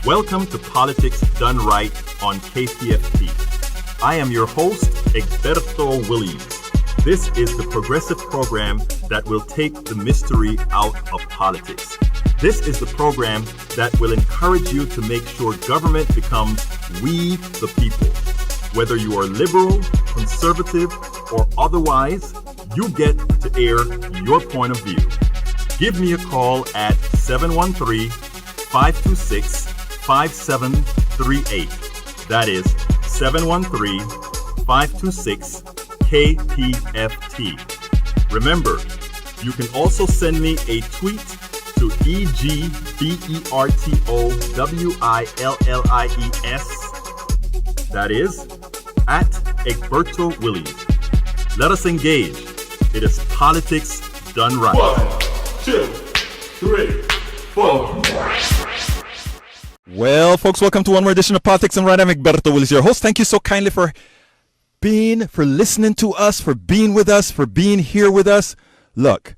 Welcome to Politics Done Right on KPFT. I am your host, Egberto Williams. This is the progressive program that will take the mystery out of politics. This is the program that will encourage you to make sure government becomes we the people. Whether you are liberal, conservative, or otherwise, you get to air your point of view. Give me a call at 713-526-5738. That is 713-526-KPFT. Remember, you can also send me a tweet to EGBERTOWILLIES. That is at Egberto Williams. Let us engage. It is politics done right. 1, 2, 3, 4. Well, folks, welcome to one more edition of Politics and Right. I'm Egberto Williams, your host. Thank you so kindly for listening to us, for being with us, for being here with us. Look,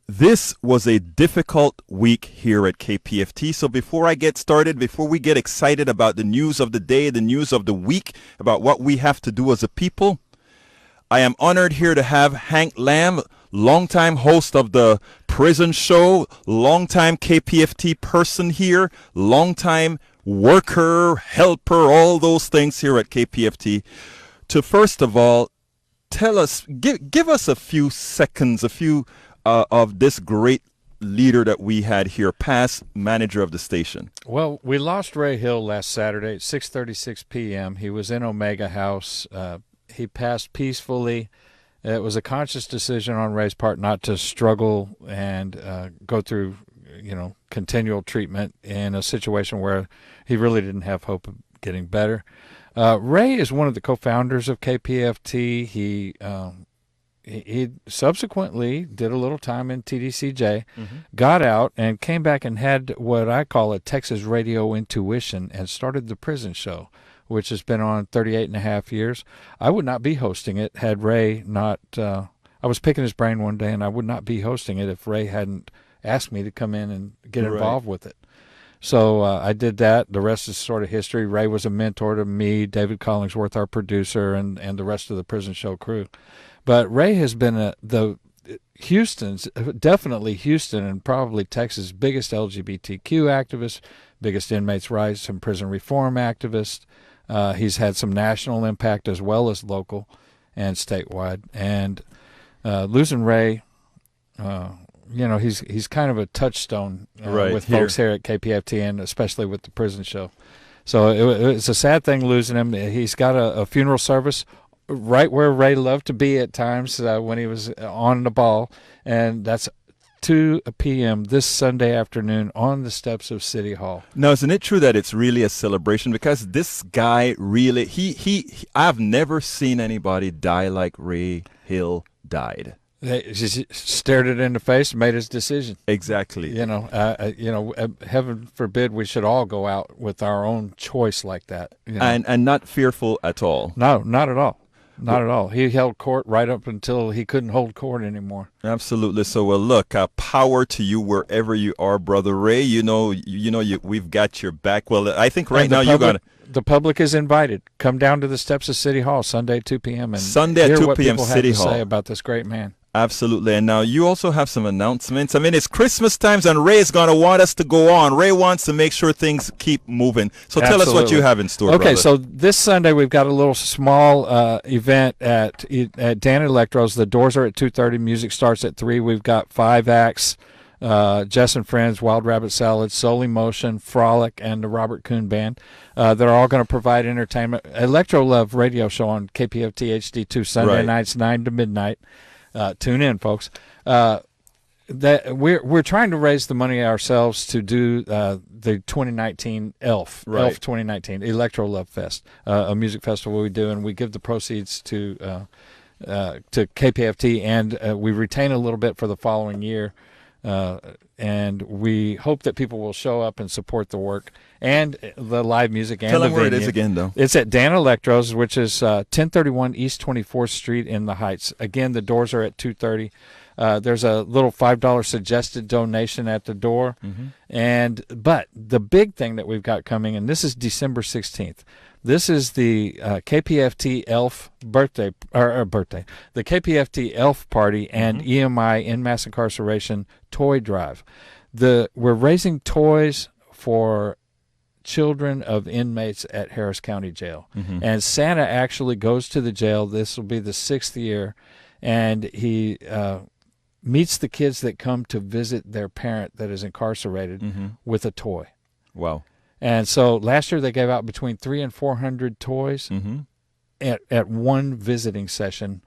this was a difficult week here at KPFT. So before I get started, before we get excited about the news of the day, the news of the week, about what we have to do as a people, I am honored here to have Hank Lamb, longtime host of the Prison Show, longtime KPFT person here, longtime worker, helper, all those things here at KPFT, to first of all tell us, give us a few seconds, of this great leader that we had here, past manager of the station. Well, we lost Ray Hill last Saturday at 6:36 p.m. He was in Omega House. He passed peacefully. It was a conscious decision on Ray's part not to struggle and go through, continual treatment in a situation where he really didn't have hope of getting better. Ray is one of the co-founders of KPFT. He subsequently did a little time in TDCJ, got out, and came back and had what I call a Texas radio intuition and started the Prison Show, which has been on 38 and a half years. I would not be hosting it had Ray not I was picking his brain one day, and I would not be hosting it if Ray hadn't asked me to come in and get involved with it. So I did that. The rest is sort of history. Ray was a mentor to me, David Collingsworth, our producer, and the rest of the Prison Show crew. But Ray has been definitely Houston and probably Texas' biggest LGBTQ activist, biggest inmates' rights and prison reform activist. He's had some national impact as well as local and statewide. And losing Ray, he's kind of a touchstone with folks here at KPFT and especially with the Prison Show. So it's a sad thing losing him. He's got a funeral service right where Ray loved to be at times when he was on the ball, and that's 2 p.m. this Sunday afternoon on the steps of City Hall. Now, isn't it true that it's really a celebration? Because this guy really, I've never seen anybody die like Ray Hill died. He just stared it in the face and made his decision. Exactly. Heaven forbid we should all go out with our own choice like that. And not fearful at all. No, not at all. Not at all. He held court right up until he couldn't hold court anymore. Absolutely. So, well, look, power to you wherever you are, Brother Ray. We've got your back. Well, I think right now you got the public is invited. Come down to the steps of City Hall Sunday at 2 p.m. and Sunday at 2 p.m. City Hall. Say about this great man. Absolutely. And now you also have some announcements. I mean, it's Christmas times and Ray's going to want us to go on. Ray wants to make sure things keep moving. So tell us what you have in store, Okay, brother. so this Sunday we've got a little small event at Dan Electro's. The doors are at 2:30. Music starts at 3. We've got 5 acts. Jess and Friends, Wild Rabbit Salad, Soul Emotion, Frolic, and the Robert Kuhn Band. They're all going to provide entertainment. Electro Love radio show on KPFT HD2 Sunday nights, 9 to midnight. Tune in, folks. That we're trying to raise the money ourselves to do the 2019 ELF 2019 Electro Love Fest, a music festival we do, and we give the proceeds to KPFT, and we retain a little bit for the following year. And we hope that people will show up and support the work and the live music and Tell the them where venue. it is again, though. It's at Dan Electro's, which is 1031 East 24th Street in the Heights. Again, the doors are at 2:30. There's a little $5 suggested donation at the door. But the big thing that we've got coming, and this is December 16th. This is the KPFT ELF birthday, the KPFT ELF party and EMI in mass incarceration toy drive. We're raising toys for children of inmates at Harris County Jail. And Santa actually goes to the jail. This will be the 6th year. And he meets the kids that come to visit their parent that is incarcerated with a toy. Wow. And so last year they gave out between 300 and 400 toys at one visiting session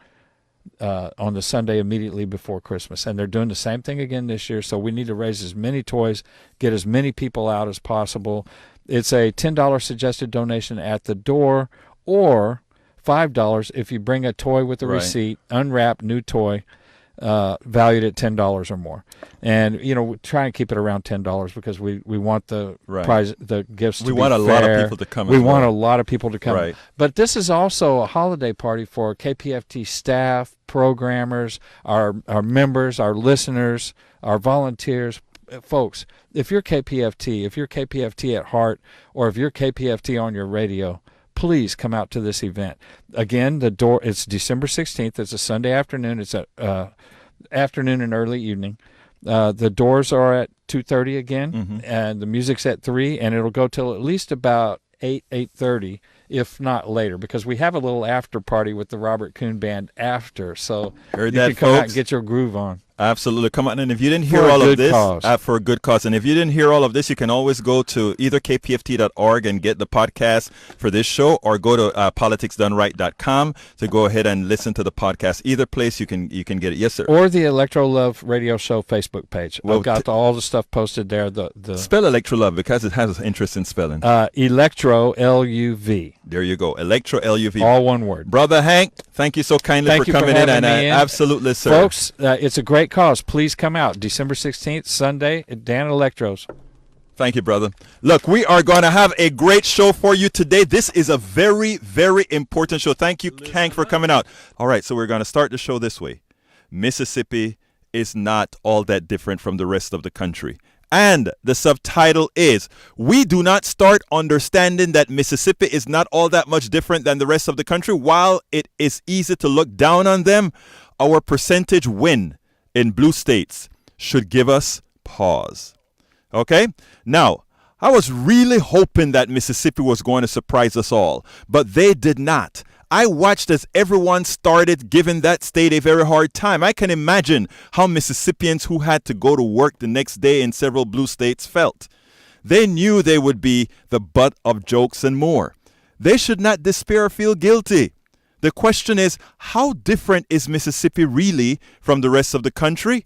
on the Sunday immediately before Christmas. And they're doing the same thing again this year. So we need to raise as many toys, get as many people out as possible. It's a $10 suggested donation at the door, or $5 if you bring a toy with a receipt, unwrapped new toy, valued at $10 or more. And we try and keep it around $10 because we want the prize, the gifts to be fair. We want a lot of people to come. We want a lot of people to come. Right. But this is also a holiday party for KPFT staff, programmers, our members, our listeners, our volunteers. Folks, if you're KPFT at heart, or if you're KPFT on your radio, please come out to this event. Again, it's December 16th. It's a Sunday afternoon. It's a afternoon and early evening. The doors are at 2:30 again, and the music's at 3, and it'll go till at least about 8:30, if not later, because we have a little after party with the Robert Kuhn Band after. So you can come out and get your groove on. Absolutely. Come on. And if you didn't hear all of this, for a good cause. And if you didn't hear all of this, you can always go to either kpft.org and get the podcast for this show, or go to politicsdoneright.com to go ahead and listen to the podcast. Either place you can get it. Yes, sir. Or the Electro Love Radio Show Facebook page. I've got all the stuff posted there. Spell Electro Love, because it has interest in spelling. Electro, L-U-V. There you go. Electro, L-U-V. All one word. Brother Hank, thank you so kindly for coming in. Absolutely, sir. Folks, it's a great cause. Please come out. December 16th, Sunday, at Dan Electro's. Thank you, brother. Look, we are going to have a great show for you today. This is a very, very important show. Thank you, Hank, for coming out. All right, so we're going to start the show this way. Mississippi is not all that different from the rest of the country. And the subtitle is, we do not start understanding that Mississippi is not all that much different than the rest of the country. While it is easy to look down on them, our percentage win in blue states should give us pause. Okay? Now, I was really hoping that Mississippi was going to surprise us all, but they did not. I watched as everyone started giving that state a very hard time. I can imagine how Mississippians who had to go to work the next day in several blue states felt. They knew they would be the butt of jokes and more. They should not despair or feel guilty. The question is, how different is Mississippi really from the rest of the country?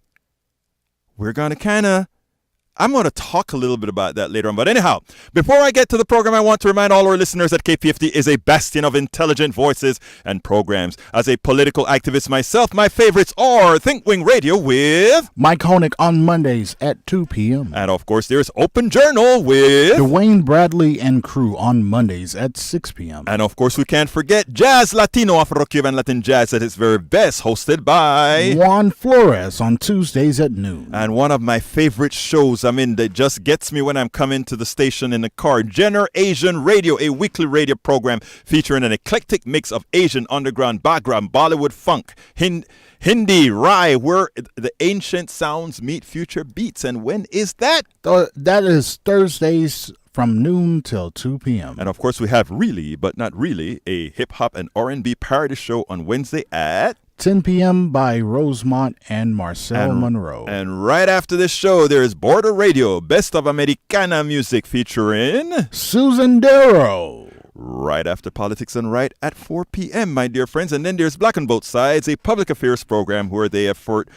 I'm going to talk a little bit about that later on. But anyhow, before I get to the program, I want to remind all our listeners that KPFT is a bastion of intelligent voices and programs. As a political activist myself, my favorites are Think Wing Radio with Mike Honig on Mondays at 2 p.m. And of course, there's Open Journal with Dwayne Bradley and crew on Mondays at 6 p.m. And of course, we can't forget Jazz Latino, Afro-Cuban Latin Jazz at its very best, hosted by Juan Flores on Tuesdays at noon. And one of my favorite shows, that just gets me when I'm coming to the station in the car, Jenner Asian Radio, a weekly radio program featuring an eclectic mix of Asian underground background, Bollywood funk, Hindi, Rai, where the ancient sounds meet future beats. And when is that? That is Thursdays from noon till 2 p.m. And of course, we have Really But Not Really, a hip-hop and R&B parody show on Wednesday at 10 p.m. by Rosemont and Marcel Monroe. And right after this show, there's Border Radio, Best of Americana Music featuring Susan Darrow. Right after Politics and Right at 4 p.m., my dear friends. And then there's Black on Both Sides, a public affairs program where they effort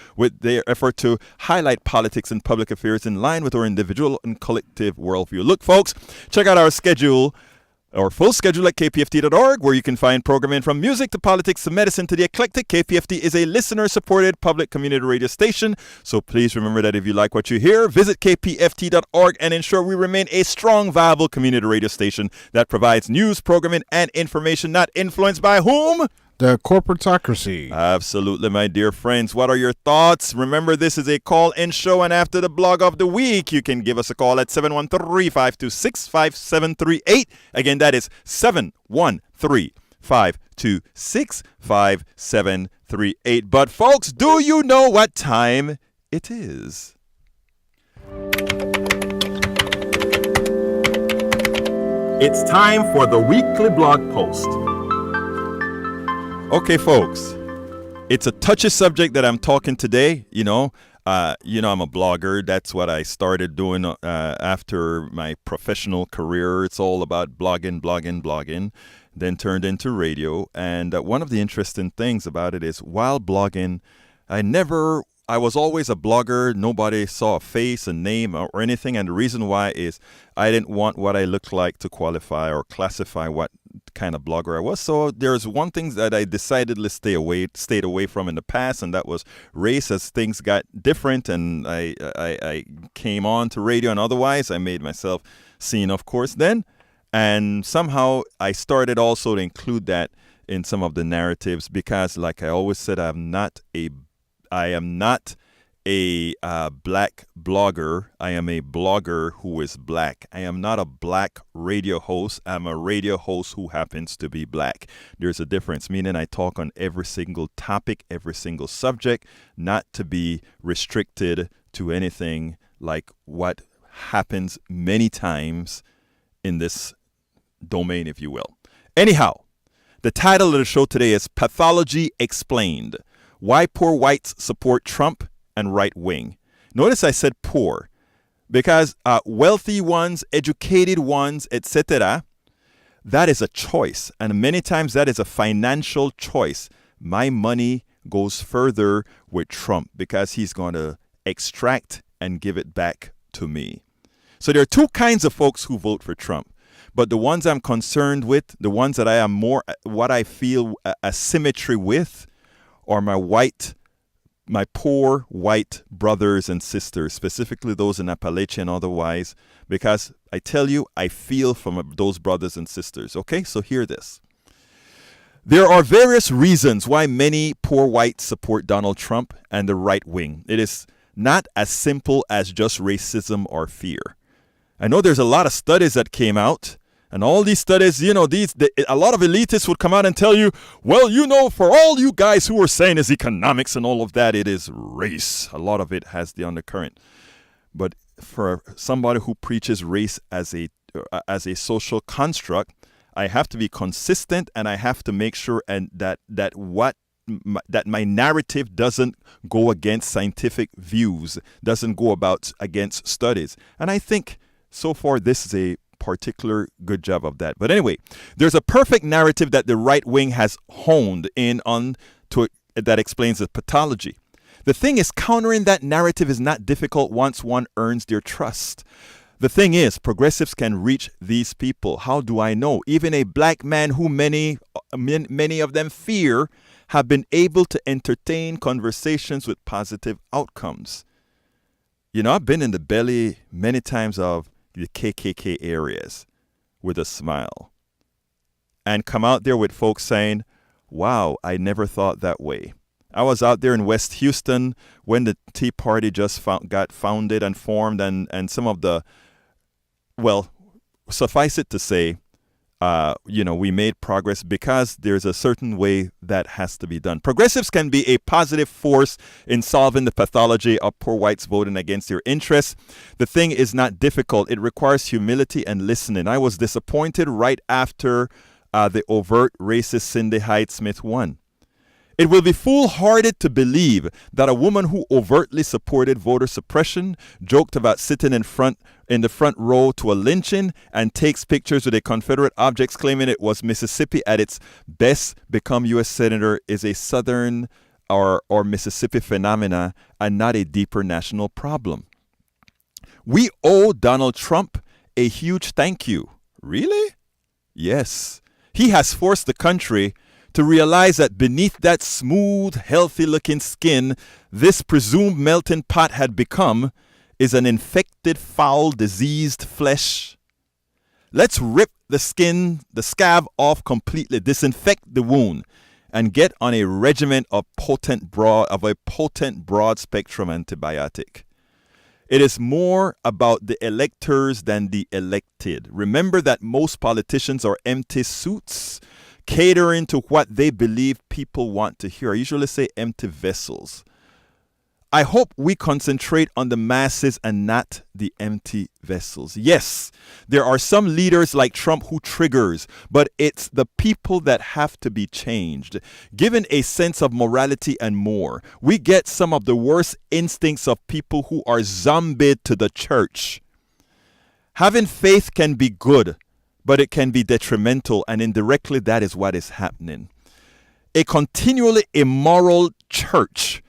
to highlight politics and public affairs in line with our individual and collective worldview. Look, folks, check out our schedule. Our full schedule at kpft.org, where you can find programming from music to politics to medicine to the eclectic. KPFT is a listener-supported public community radio station. So please remember that if you like what you hear, visit kpft.org and ensure we remain a strong, viable community radio station that provides news, programming, and information not influenced by whom? The corporatocracy. Absolutely, my dear friends. What are your thoughts? Remember, this is a call-in show, and after the blog of the week, you can give us a call at 713-526-5738. Again, that is 713-526-5738. But, folks, do you know what time it is? It's time for the weekly blog post. Okay, folks, it's a touchy subject that I'm talking today. I'm a blogger. That's what I started doing after my professional career. It's all about blogging, then turned into radio. And one of the interesting things about it is while blogging, I was always a blogger. Nobody saw a face, a name, or anything. And the reason why is I didn't want what I looked like to qualify or classify what kind of blogger I was. So there's one thing that I decidedly stayed away from in the past, and that was race. As things got different and I came on to radio and otherwise, I made myself seen, of course, then. And somehow I started also to include that in some of the narratives because, like I always said, I am not a black blogger. I am a blogger who is black. I am not a black radio host. I'm a radio host who happens to be black. There's a difference, meaning I talk on every single topic, every single subject, not to be restricted to anything like what happens many times in this domain, if you will. Anyhow, the title of the show today is Pathology Explained. Why poor whites support Trump and right wing. Notice I said poor because wealthy ones, educated ones, etc., that is a choice. And many times that is a financial choice. My money goes further with Trump because he's going to extract and give it back to me. So there are two kinds of folks who vote for Trump. But the ones I'm concerned with, the ones that I am more, what I feel a symmetry with, are my poor white brothers and sisters, specifically those in Appalachia and otherwise, because I tell you, I feel from those brothers and sisters. Okay, so hear this. There are various reasons why many poor whites support Donald Trump and the right wing. It is not as simple as just racism or fear. I know there's a lot of studies that came out. And all these studies, a lot of elitists would come out and tell you, well, for all you guys who are saying is economics and all of that, it is race. A lot of it has the undercurrent. But for somebody who preaches race as a social construct, I have to be consistent and I have to make sure that my narrative doesn't go against scientific views, doesn't go against studies. And I think so far this is a particular good job of that. But anyway, there's a perfect narrative that the right wing has honed in on that explains the pathology. The thing is, countering that narrative is not difficult once one earns their trust. The thing is, progressives can reach these people. How do I know? Even a black man who many of them fear have been able to entertain conversations with positive outcomes. I've been in the belly many times of the KKK areas with a smile and come out there with folks saying, wow, I never thought that way. I was out there in West Houston when the Tea Party just got founded and formed and some of the, well, suffice it to say, we made progress because there's a certain way that has to be done. Progressives can be a positive force in solving the pathology of poor whites voting against their interests. The thing is not difficult. It requires humility and listening. I was disappointed right after the overt racist Cindy Hyde-Smith won. It will be foolhardy to believe that a woman who overtly supported voter suppression, joked about sitting in the front row to a lynching, and takes pictures with a Confederate objects claiming it was Mississippi at its best become U.S. Senator is a Southern or Mississippi phenomena and not a deeper national problem. We owe Donald Trump a huge thank you. Really? Yes. He has forced the country to realize that beneath that smooth, healthy-looking skin, this presumed melting pot had become is an infected, foul, diseased flesh. Let's rip the scab off completely, disinfect the wound, and get on a regimen of a potent broad spectrum antibiotic. It is more about the electors than the elected. Remember that most politicians are empty suits, catering to what they believe people want to hear. I usually say empty vessels. I hope we concentrate on the masses and not the empty vessels. Yes, there are some leaders like Trump who triggers, but it's the people that have to be changed, given a sense of morality and more. We get some of the worst instincts of people who are zombied to the church. Having faith can be good, but it can be detrimental, and indirectly that is what is happening. A continually immoral church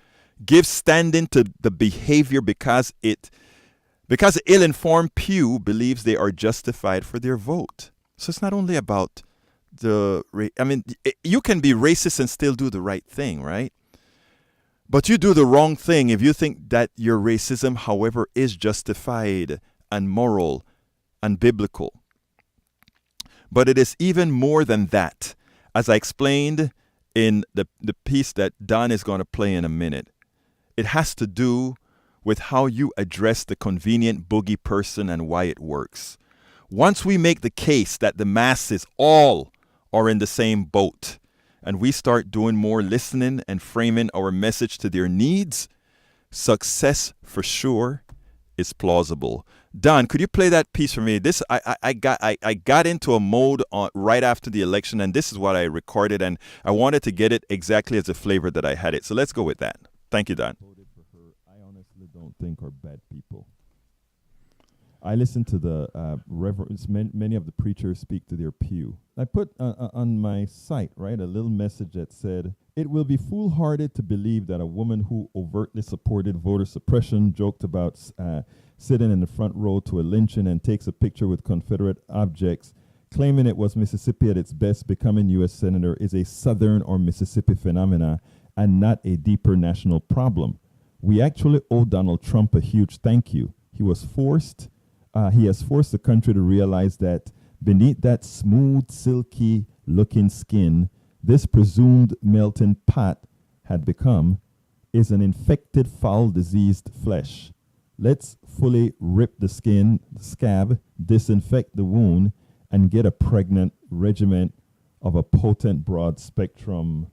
gives standing to the behavior because the ill-informed pew believes they are justified for their vote. So it's not only about you can be racist and still do the right thing, right? But you do the wrong thing if you think that your racism, however, is justified and moral and biblical. But it is even more than that, as I explained in the piece that Don is going to play in a minute. It has to do with how you address the convenient boogie person and why it works. Once we make the case that the masses all are in the same boat, and we start doing more listening and framing our message to their needs, success for sure is plausible. Don, could you play that piece for me? This I got into a mode right after the election, and this is what I recorded, and I wanted to get it exactly as the flavor that I had it. So let's go with that. Thank you, Don. I honestly don't think are bad people. I listen to the reverends, many of the preachers speak to their pew. I put on my site, right, a little message that said, "It will be foolhardy to believe that a woman who overtly supported voter suppression, joked about sitting in the front row to a lynching and takes a picture with Confederate objects, claiming it was Mississippi at its best becoming U.S. Senator is a Southern or Mississippi phenomena and not a deeper national problem. We actually owe Donald Trump a huge thank you. He has forced the country to realize that beneath that smooth, silky looking skin, this presumed melting pot had become is an infected, foul, diseased flesh. Let's fully rip the skin, the scab, disinfect the wound, and get a pregnant regimen of a potent broad spectrum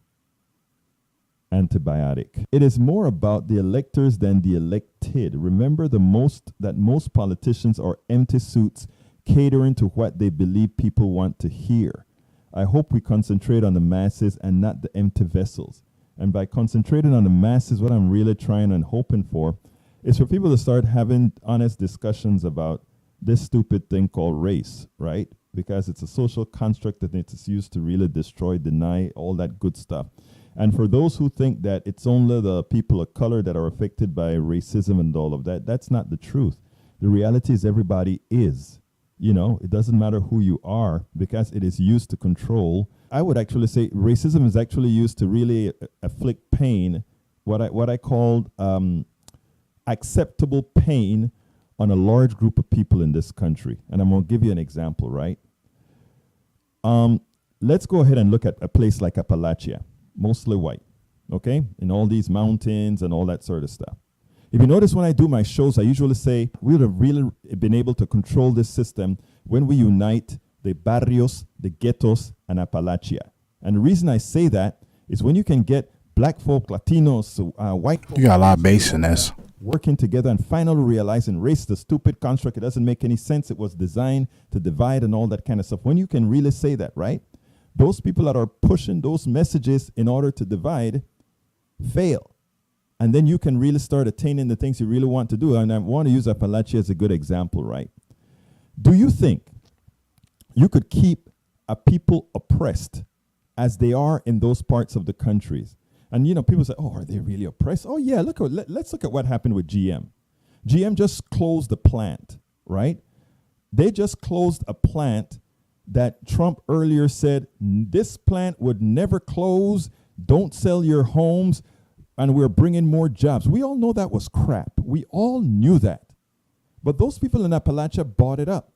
antibiotic. It is more about the electors than the elected. Remember that most politicians are empty suits catering to what they believe people want to hear. I hope we concentrate on the masses and not the empty vessels. And by concentrating on the masses, what I'm really trying and hoping for is for people to start having honest discussions about this stupid thing called race, right? Because it's a social construct that it's used to really destroy, deny, all that good stuff. And for those who think that it's only the people of color that are affected by racism and all of that, that's not the truth. The reality is everybody is. You know, it doesn't matter who you are because it is used to control. I would actually say racism is actually used to really afflict pain, what I called acceptable pain on a large group of people in this country. And I'm going to give you an example, right? Let's go ahead and look at a place like Appalachia. Mostly white, okay? In all these mountains and all that sort of stuff. If you notice when I do my shows, I usually say we would have really been able to control this system when we unite the barrios, the ghettos, and Appalachia. And the reason I say that is when you can get black folk, Latinos, white folk. You got a lot of bass in this. Working together and finally realizing race is a stupid construct. It doesn't make any sense. It was designed to divide and all that kind of stuff. When you can really say that, right? Those people that are pushing those messages in order to divide fail. And then you can really start attaining the things you really want to do. And I want to use Appalachia as a good example, right? Do you think you could keep a people oppressed as they are in those parts of the countries? And, you know, people say, oh, are they really oppressed? Oh, yeah, let's look at what happened with GM. GM just closed the plant, right? They just closed a plant that Trump earlier said, this plant would never close, don't sell your homes, and we're bringing more jobs. We all know that was crap. We all knew that. But those people in Appalachia bought it up.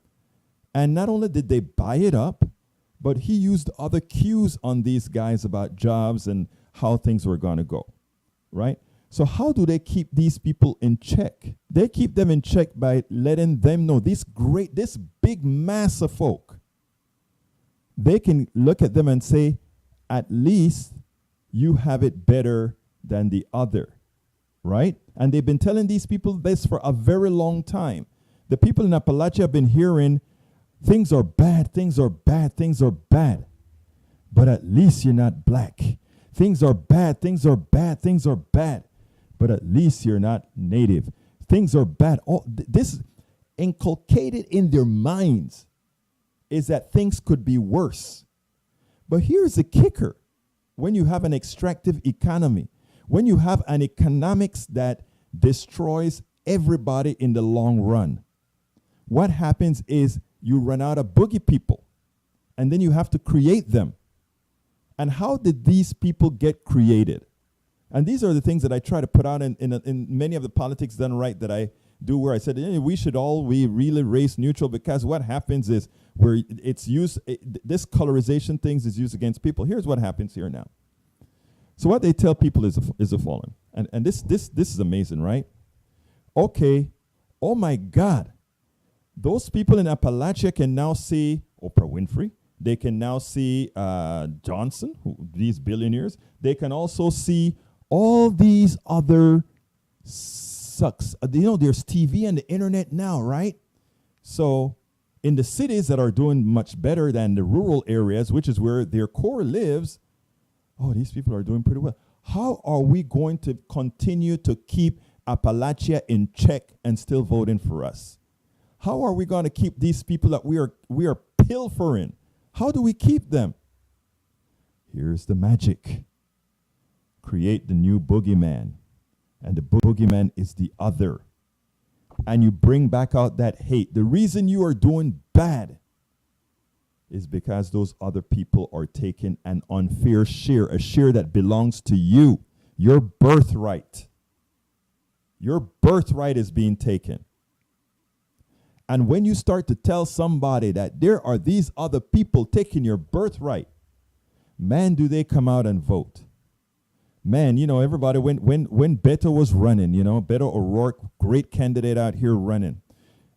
And not only did they buy it up, But he used other cues on these guys about jobs and how things were going to go, right? So how do they keep these people in check? They keep them in check by letting them know this big mass of folk. They can look at them and say, at least you have it better than the other, right? And they've been telling these people this for a very long time. The people in Appalachia have been hearing, things are bad, things are bad, things are bad. But at least you're not black. Things are bad, things are bad, things are bad. But at least you're not native. Things are bad. All this inculcated in their minds is that things could be worse. But here's the kicker. When you have an extractive economy, when you have an economics that destroys everybody in the long run, what happens is you run out of boogie people, and then you have to create them. And how did these people get created? And these are the things that I try to put out in many of the Politics Done Right that I do, where I said, we should all be really race neutral, because what happens is where it's used, this colorization things is used against people. Here's what happens here now. So what they tell people is the following. And this is amazing, right? Okay, oh my God. Those people in Appalachia can now see Oprah Winfrey. They can now see Johnson, these billionaires. They can also see all these other sucks. There's TV and the internet now, right? So in the cities that are doing much better than the rural areas, which is where their core lives, these people are doing pretty well. How are we going to continue to keep Appalachia in check and still voting for us? How are we going to keep these people that we are pilfering? How do we keep them? Here's the magic. Create the new boogeyman. And the boogeyman is the other. And you bring back out that hate. The reason you are doing bad is because those other people are taking an unfair share, a share that belongs to you, your birthright. Your birthright is being taken. And when you start to tell somebody that there are these other people taking your birthright, man, do they come out and vote. Man, everybody, when Beto was running, Beto O'Rourke, great candidate out here running.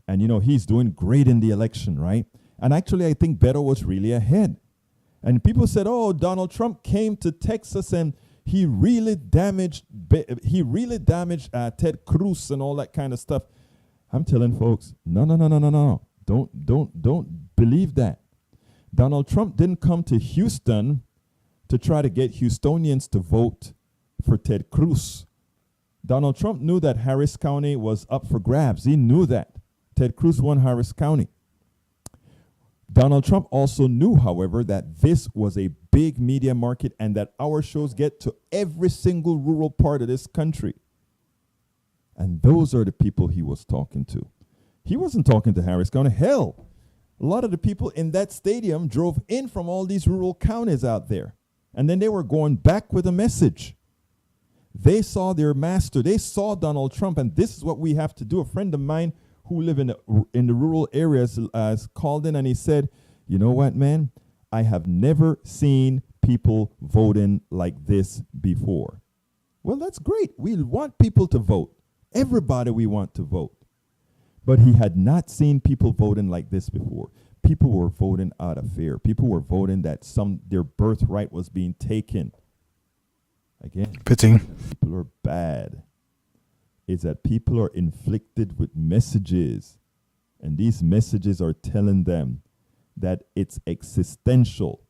And, he's doing great in the election, right? And actually, I think Beto was really ahead. And people said, Donald Trump came to Texas and he really damaged Ted Cruz and all that kind of stuff. I'm telling folks, no. Don't believe that. Donald Trump didn't come to Houston to try to get Houstonians to vote for Ted Cruz. Donald Trump knew that Harris County was up for grabs. He knew that. Ted Cruz won Harris County. Donald Trump also knew, however, that this was a big media market and that our shows get to every single rural part of this country. And those are the people he was talking to. He wasn't talking to Harris County. Hell, a lot of the people in that stadium drove in from all these rural counties out there. And then they were going back with a message. They saw their master. They saw Donald Trump. And this is what we have to do. A friend of mine who live in the rural areas called in and he said, you know what, man? I have never seen people voting like this before. Well, that's great. We want people to vote. Everybody we want to vote. But he had not seen people voting like this before. People were voting out of fear. People were voting that their birthright was being taken. Again, people are bad. It's that people are inflicted with messages. And these messages are telling them that it's existential.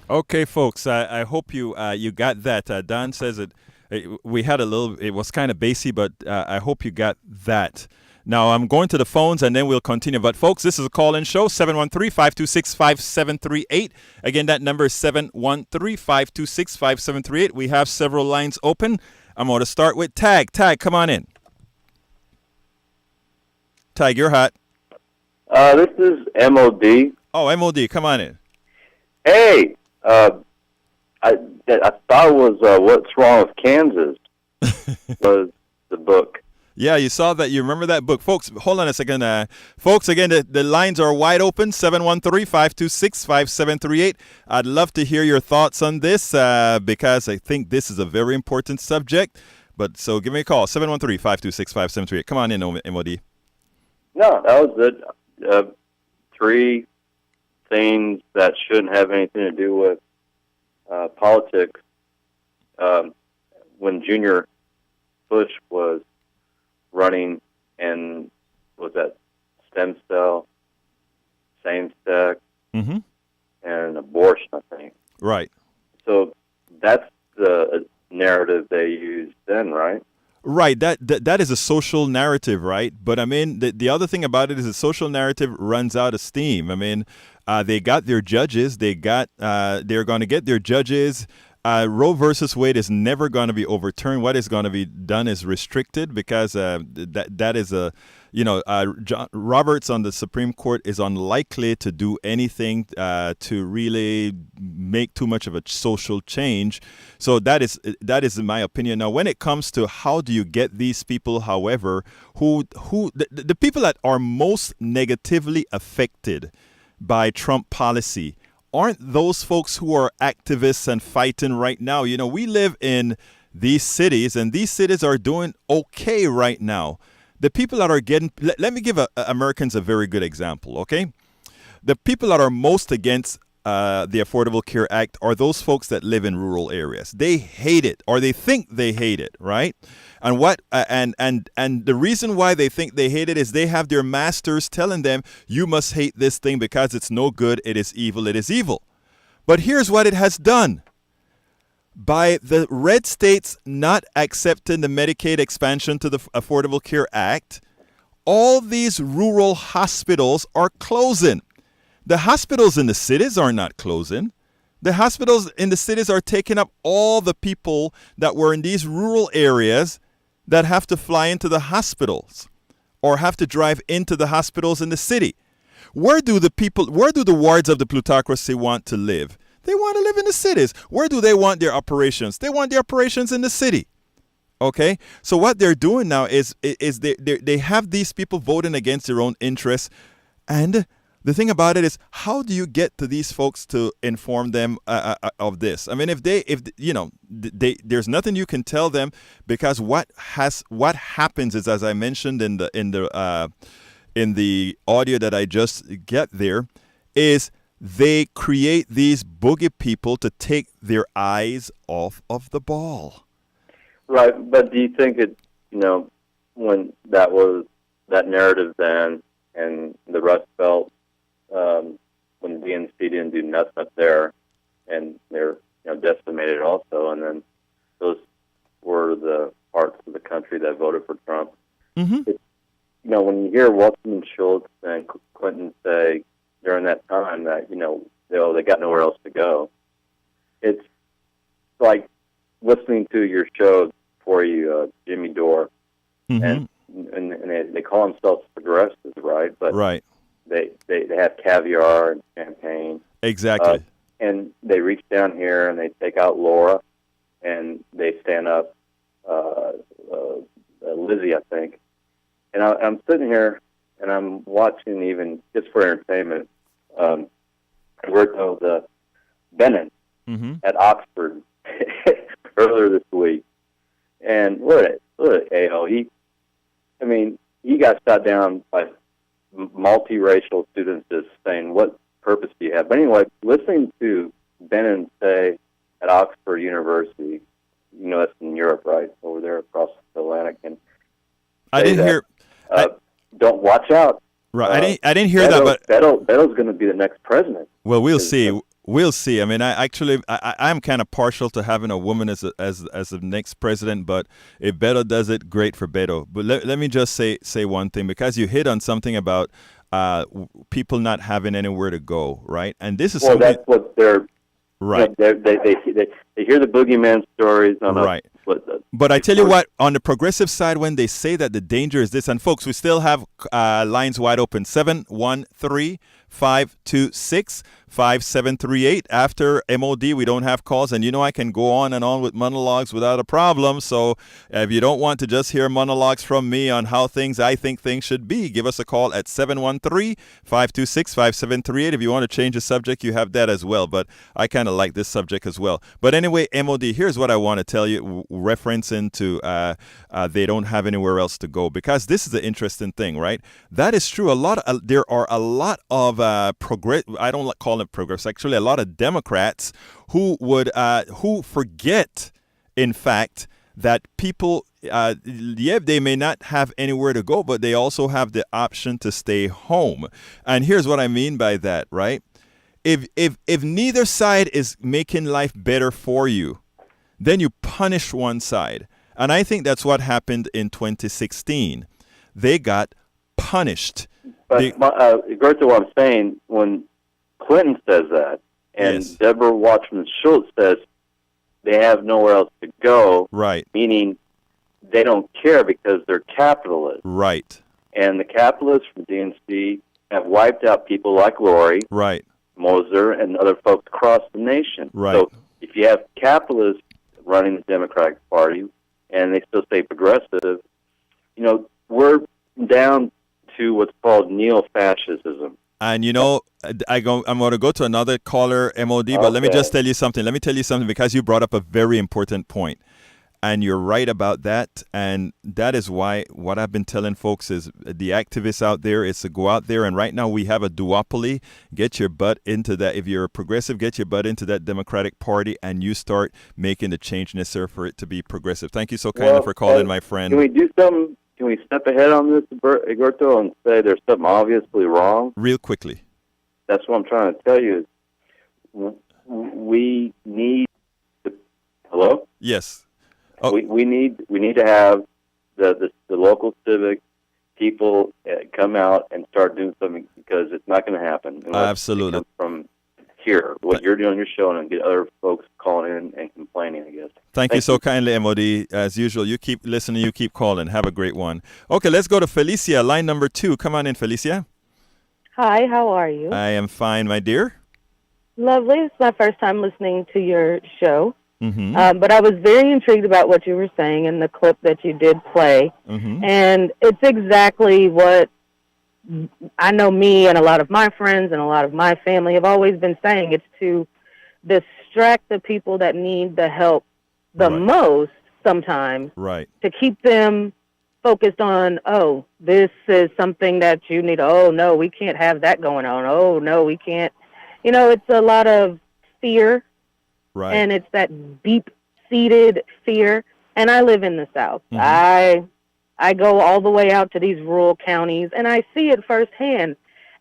Okay, folks, I hope you got that. Don says we had it was kind of bassy, but I hope you got that. Now, I'm going to the phones and then we'll continue. But, folks, this is a call-in show, 713-526-5738. Again, that number is 713-526-5738. We have several lines open. I'm going to start with Tag. Tag, come on in. Tag, you're hot. This is MOD. Oh, MOD, come on in. Hey, I thought it was What's Wrong with Kansas was the book. Yeah, you saw that. You remember that book. Folks, hold on a second. Folks, again, the lines are wide open, 713-526-5738. I'd love to hear your thoughts on this because I think this is a very important subject. But so give me a call, 713-526-5738. Come on in, MOD. No, that was it. Three things that shouldn't have anything to do with politics. When Junior Bush was running, and was that stem cell, same-sex, and abortion, I think. Right. So that's the narrative they used then, right? Right. That is a social narrative, right? But I mean, the other thing about it is the social narrative runs out of steam. I mean, they got their judges. They're going to get their judges. Roe versus Wade is never going to be overturned. What is going to be done is restricted because that is John Roberts on the Supreme Court is unlikely to do anything to really make too much of a social change. So that is in my opinion. Now, when it comes to how do you get these people, however, the people that are most negatively affected by Trump policy aren't those folks who are activists and fighting right now. You know, we live in these cities, and these cities are doing okay right now. The people that are getting, let me give Americans a very good example, okay? The people that are most against the Affordable Care Act are those folks that live in rural areas. They hate it, or they think they hate it, right? And and the reason why they think they hate it is they have their masters telling them, you must hate this thing because it's no good, it is evil, it is evil. But here's what it has done. By the red states not accepting the Medicaid expansion to the Affordable Care Act, all these rural hospitals are closing. The hospitals in the cities are not closing. The hospitals in the cities are taking up all the people that were in these rural areas that have to fly into the hospitals or have to drive into the hospitals in the city. Where do the wards of the plutocracy want to live? They want to live in the cities. Where do they want their operations? They want their operations in the city. Okay? So what they're doing now is they have these people voting against their own interests. And the thing about it is, how do you get to these folks to inform them of this? I mean, there's nothing you can tell them, because what happens is, as I mentioned in the audio that I just get there, is they create these boogie people to take their eyes off of the ball. Right, but do you think when that was that narrative then, and the Rust Belt, when DNC didn't do nothing up there, and they're decimated also, and then those were the parts of the country that voted for Trump. Mm-hmm. When you hear Walton Schultz and Clinton say during that time that they got nowhere else to go, it's like listening to your show for you, Jimmy Dore, and they call themselves progressives, right? But right. They have caviar and champagne. Exactly. And they reach down here and they take out Laura, and they stand up Lizzie, I think. And I'm sitting here and I'm watching, even just for entertainment, Roberto Bennett at Oxford earlier this week. And look at A.O. He got shot down by multiracial students just saying, what purpose do you have? But anyway, listening to Bennett say at Oxford University, that's in Europe, right, over there across the Atlantic, and I didn't hear. Don't watch out. Right, I didn't hear that, but Beto's going to be the next president. Well, we'll see. We'll see. I mean, I'm kind of partial to having a woman as the next president, but if Beto does it, great for Beto. But let me just say one thing, because you hit on something about people not having anywhere to go, right? And this is something. That's what they're right. They hear the boogeyman stories on right. But I tell you what, on the progressive side, when they say that the danger is this, and folks, we still have lines wide open, 713-526-5738. 5738. After MOD, we don't have calls. And I can go on and on with monologues without a problem. So if you don't want to just hear monologues from me on how I think things should be, give us a call at 713-526-5738. If you want to change the subject, you have that as well. But I kind of like this subject as well. But anyway, MOD, here's what I want to tell you, referencing to they don't have anywhere else to go. Because this is the interesting thing, right? That is true. There are a lot of progress. I don't call it progress. Actually, a lot of Democrats who forget, in fact, that people, they may not have anywhere to go, but they also have the option to stay home. And here's what I mean by that, right? If neither side is making life better for you, then you punish one side. And I think that's what happened in 2016. They got punished. But Gertrude, what I'm saying, when Clinton says that, and Yes. Deborah Watchman Schultz says they have nowhere else to go, Right, meaning they don't care because they're capitalists. right, And the capitalists from DNC have wiped out people like Lori, right, Moser, and other folks across the nation. Right. So if you have capitalists running the Democratic Party and they still say progressive, we're down to what's called neo-fascism. And I'm going to go to another caller, MOD, but let me Okay. just tell you something. Let me tell you something because you brought up a very important point. And you're right about that. And that is why what I've been telling folks is the activists out there is to go out there. And right now we have a duopoly. Get your butt into that. If you're a progressive, get your butt into that Democratic Party and you start making the change necessary for it to be progressive. Thank you so kindly for calling, my friend. Can we do something? Can we step ahead on this, Egberto, and say there's something obviously wrong? Real quickly. That's what I'm trying to tell you. We need to, hello? Yes. Oh. We need to have the local civic people come out and start doing something because it's not going to happen unless Absolutely. it comes from here. What you're doing on your show and get other folks calling in and complaining, I guess. Thank you so kindly, MOD. As usual, you keep listening, you keep calling. Have a great one. Okay, let's go to Felicia, line number 2. Come on in, Felicia. Hi, how are you? I am fine, my dear. Lovely. It's my first time listening to your show. Mm-hmm. But I was very intrigued about what you were saying in the clip that you did play. Mm-hmm. And it's exactly what I know me and a lot of my friends and a lot of my family have always been saying. It's to distract the people that need the help the Right. most sometimes, Right. to keep them focused on, oh, this is something that you need. Oh, no, we can't have that going on. Oh, no, we can't. It's a lot of fear. Right. And it's that deep-seated fear. And I live in the South. Mhm. I go all the way out to these rural counties, and I see it firsthand.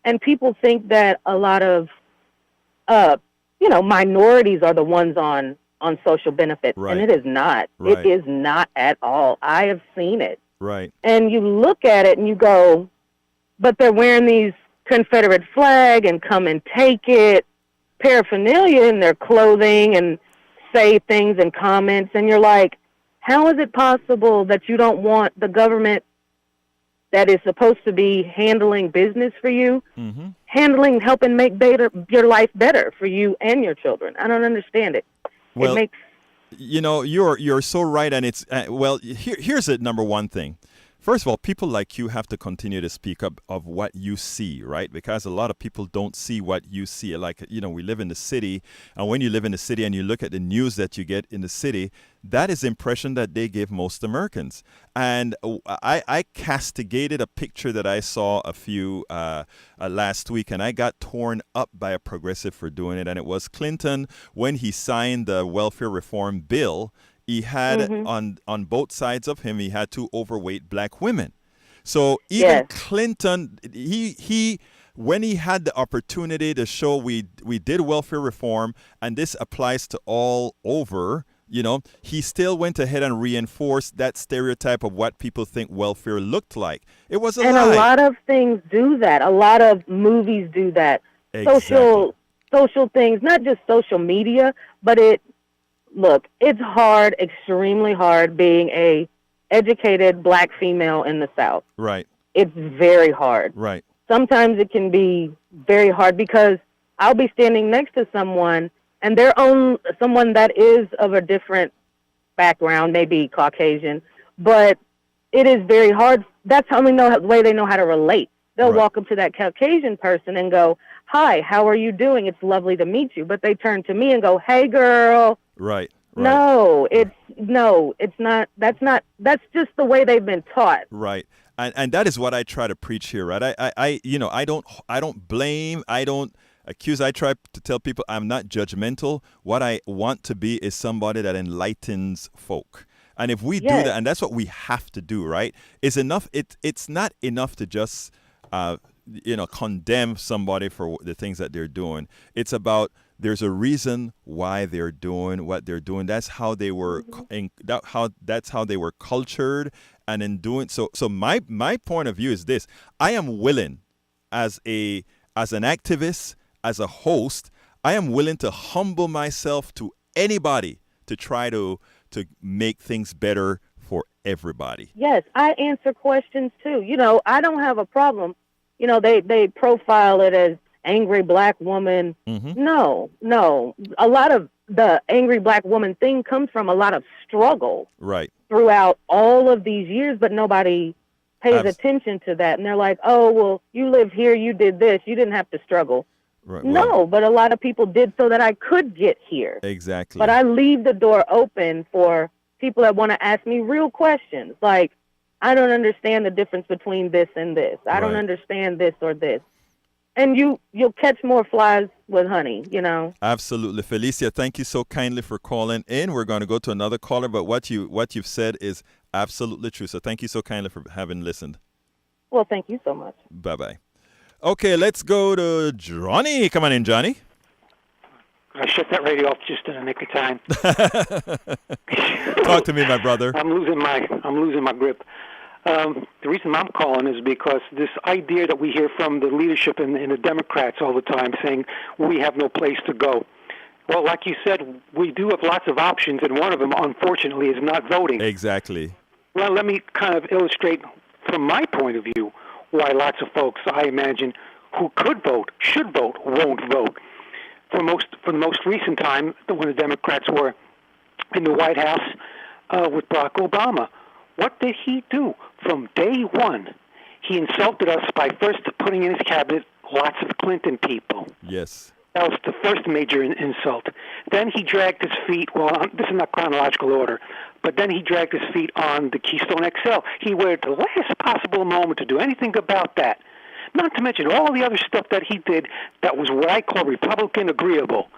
And people think that a lot of, minorities are the ones on social benefits. Right. And it is not. Right. It is not at all. I have seen it. Right. And you look at it and you go, but they're wearing these Confederate flag and come and take it paraphernalia in their clothing and say things and comments, and you're like, how is it possible that you don't want the government that is supposed to be handling business for you, Mm-hmm. helping make your life better for you and your children? I don't understand it. Well, It makes you're so right, and it's here's the number one thing. First of all, people like you have to continue to speak up of what you see, right? Because a lot of people don't see what you see. Like, we live in the city, and when you live in the city and you look at the news that you get in the city, that is the impression that they give most Americans. And I castigated a picture that I saw a few last week, and I got torn up by a progressive for doing it. And it was Clinton when he signed the welfare reform bill. He had on both sides of him, he had 2 overweight black women. So even Yes. Clinton, he when he had the opportunity to show we did welfare reform and this applies to all over, he still went ahead and reinforced that stereotype of what people think welfare looked like. It was a and lie. a lot of things do that. A lot of movies do that. Exactly. Social things, not just social media, but look, it's hard, extremely hard being a educated black female in the South. Right. It's very hard. Right. Sometimes it can be very hard because I'll be standing next to someone, and someone that is of a different background, maybe Caucasian, but it is very hard. That's how the way they know how to relate. They'll walk up to that Caucasian person and go, "Hi, how are you doing? It's lovely to meet you." But they turn to me and go, "Hey, girl." Right. No, it's not. That's just the way they've been taught. Right. And that is what I try to preach here, right? I don't blame, I don't accuse. I try to tell people I'm not judgmental. What I want to be is somebody that enlightens folk. And if we do that, and that's what we have to do, right? It's enough. It's not enough to just condemn somebody for the things that they're doing. It's about there's a reason why they're doing what they're doing. That's how they were. That's how they were cultured, and in doing so. So my point of view is this: I am willing, as an activist, as a host, I am willing to humble myself to anybody to try to make things better for everybody. Yes, I answer questions too. I don't have a problem. They profile it as angry black woman. Mm-hmm. No. A lot of the angry black woman thing comes from a lot of struggle. Right. Throughout all of these years, but nobody pays attention to that. And they're like, "Oh, well, you live here, you did this, you didn't have to struggle." Right. No, but a lot of people did so that I could get here. Exactly. But I leave the door open for people that want to ask me real questions. Like, I don't understand the difference between this and this. I don't understand this or this. And you'll catch more flies with honey, Absolutely. Felicia, thank you so kindly for calling in. We're going to go to another caller, but what you've said is absolutely true. So thank you so kindly for having listened. Well, thank you so much. Bye-bye. Okay, let's go to Johnny. Come on in, Johnny. I shut that radio off just in the nick of time. Talk to me, my brother. I'm losing my grip. The reason I'm calling is because this idea that we hear from the leadership and the Democrats all the time saying we have no place to go. Well, like you said, we do have lots of options, and one of them, unfortunately, is not voting. Exactly. Well, let me kind of illustrate from my point of view why lots of folks, I imagine, who could vote, should vote, won't vote. For the most recent time, when the Democrats were in the White House with Barack Obama, what did he do? From day one, he insulted us by first putting in his cabinet lots of Clinton people. Yes. That was the first major insult. Then he dragged his feet, this is not chronological order, but then he dragged his feet on the Keystone XL. He waited the last possible moment to do anything about that. Not to mention all the other stuff that he did that was what I call Republican agreeable.